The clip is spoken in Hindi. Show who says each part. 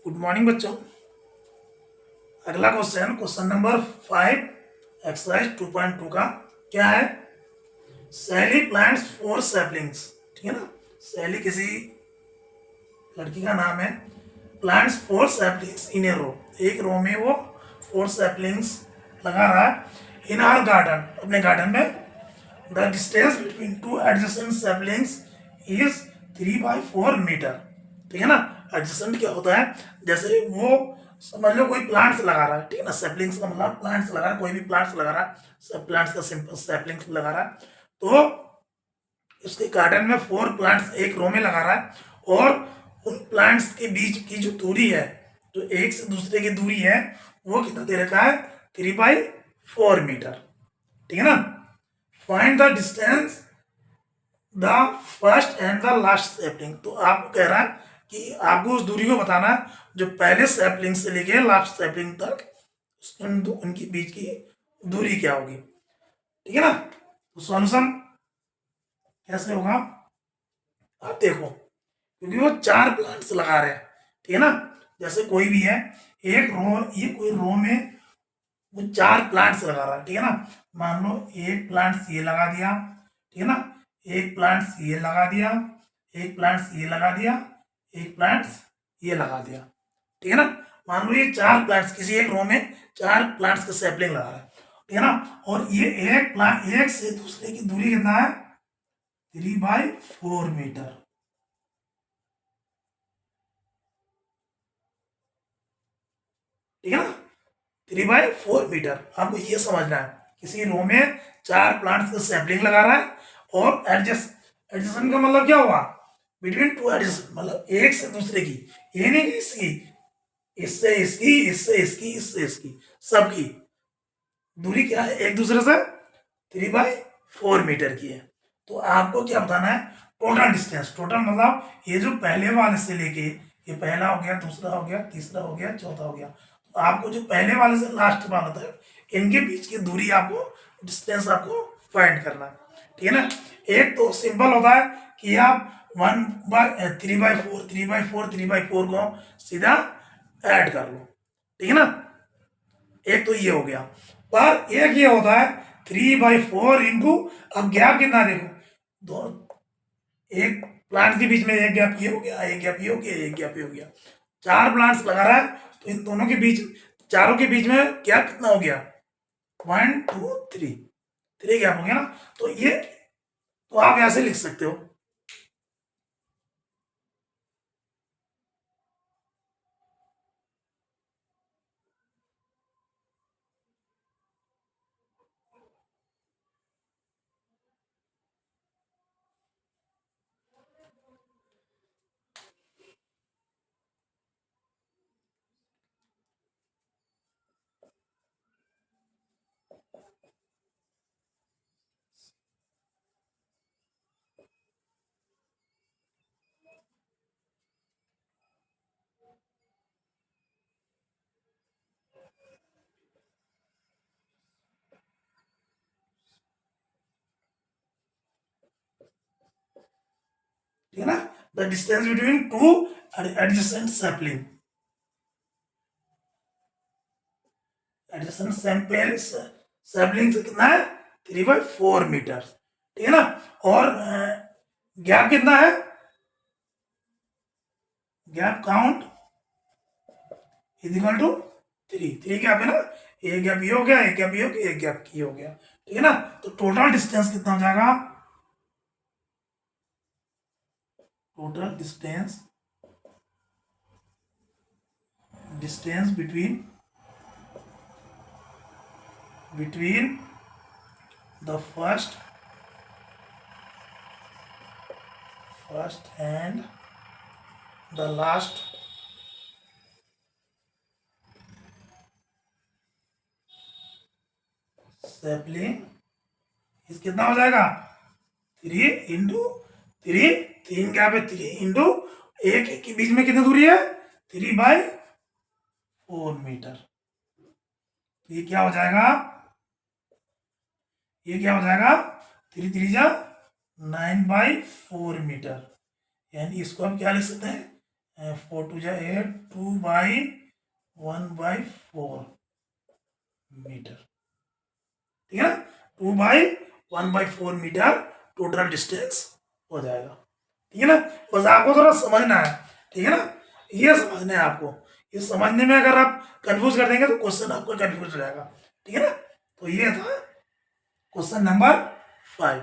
Speaker 1: गुड मॉर्निंग बच्चों। अगला क्वेश्चन नंबर 5 एक्सरसाइज 2.2 का क्या है? सैली प्लांट्स 4 सैपलिंग्स। ठीक है ना, सैली किसी लड़की का नाम है। प्लांट्स 4 सैपलिंग्स इन ए रो, एक रो में वो 4 सैपलिंग्स लगा रहा है। इन आवर गार्डन, अपने गार्डन में। The distance between two adjacent saplings is 3/4 metre. ठीक है ना, एडजेसेंट क्या होता है? जैसे वो समझ लो कोई प्लांट्स लगा रहा है, ठीक है ना, सैपलिंग्स का मतलब प्लांट्स लगा रहा है, कोई भी प्लांट्स लगा रहा है, सब प्लांट्स का सिंपल सैपलिंग्स लगा रहा है। तो उसके गार्डन में 4 प्लांट्स एक रो में लगा रहा है, और उन प्लांट्स के बीच की जो दूरी है, जो एक से दूसरे की दूरी है, वो कितना दे रखा है? 3/4 मीटर। ठीक है ना। Find the distance the first and the last sapling. तो आपको कह रहा है कि आपको उस दूरी को बताना है जो पहले सैपलिंग से लेके लास्ट सैपलिंग तक उनकी बीच की दूरी क्या होगी। ठीक है ना। तो सॉल्यूशन कैसे होगा आप देखो, क्योंकि वो 4 प्लांट्स लगा रहे हैं। ठीक है ना, जैसे कोई भी है, एक रो, ये कोई रो में वो 4 प्लांट्स लगा रहा है। ठीक है ना, मान लो एक प्लांट्स ये लगा दिया, ठीक है ना, एक प्लांट्स ये लगा दिया, एक प्लांट्स ये लगा दिया, एक प्लांट्स ये लगा दिया। ठीक है ना, मान लो ये 4 प्लांट्स किसी एक रो में 4 प्लांट्स का सैपलिंग लगा रहा है। ठीक है ना, और ये एक प्लांट, एक से दूसरे की दूरी कितना है? 3/4 मीटर। ठीक है ना, 3/4 मीटर। आपको ये समझना है, किसी रो में 4 प्लांट्स का सैपलिंग लगा रहा है, और एडजस्टेंट का मतलब क्या हुआ? बिटवीन टू एडजस्टेंट, मतलब एक से दूसरे की, ये नहीं कि इसकी, इससे इसकी, इससे इसकी, इससे इसकी, सबकी दूरी क्या है एक दूसरे से? 3/4 मीटर की है। तो आपको क्या बताना है? Total distance. टोटल मतलब ये जो पहले वाले से लेके, ये पहला हो गया, दूसरा हो गया, तीसरा हो गया, चौथा हो गया, तो आपको जो पहले वाले से लास्ट वाला था, इनके बीच की दूरी आपको, डिस्टेंस आपको फाइंड करना है। ठीक है ना। एक तो सिंपल होता है कि आप 1/3/4 3/4 3/4 को सीधा ऐड कर लो। ठीक है ना, एक तो ये हो गया। पर एक ये होता है 3/4 इंटू, अब गैप कितना देखो, दो, एक प्लांट्स के बीच में एक गैप ये हो गया, एक गैप ये हो गया, एक गैप ये हो गया, 4 प्लांट्स लगा रहा है, तो इन दोनों के बीच, चारों के बीच में गैप कितना हो गया? 1 2 3 गैप हो गया ना। तो ये, तो आप ऐसे लिख सकते हो, ठीक है ना। The distance between two adjacent sapling, addition sample sapling से कितना है? 3/4 मीटर। ठीक है ना, और गैप कितना है? Gap count is equal to 3 gap है ना, एक गैप ये हो गया, एक गैप ये हो गया, एक गैप ये हो गया। ठीक है ना, तो टोटल डिस्टेंस कितना हो जाएगा? Total distance, distance between the first and the last sapling इस कितना हो जाएगा? 3 इंटू 3, 3 क्या पे 3 इंटू एक के बीच में कितनी दूरी है? 3/4 मीटर। तो ये क्या हो जाएगा? ये क्या हो जाएगा? 3 3 जा 9/4 मीटर। यानी इसको हम क्या लिख सकते हैं? 4 टू जा 8, 2/1/4 मीटर, ठीक है ना। 2/1/4 मीटर टोटल डिस्टेंस हो जाएगा, ठीक है ना। बस आपको थोड़ा समझना है, ठीक है ना, ये समझना है आपको। ये समझने में अगर आप कंफ्यूज कर देंगे तो क्वेश्चन आपको कंफ्यूज हो जाएगा, ठीक है ना। तो ये था क्वेश्चन नंबर 5।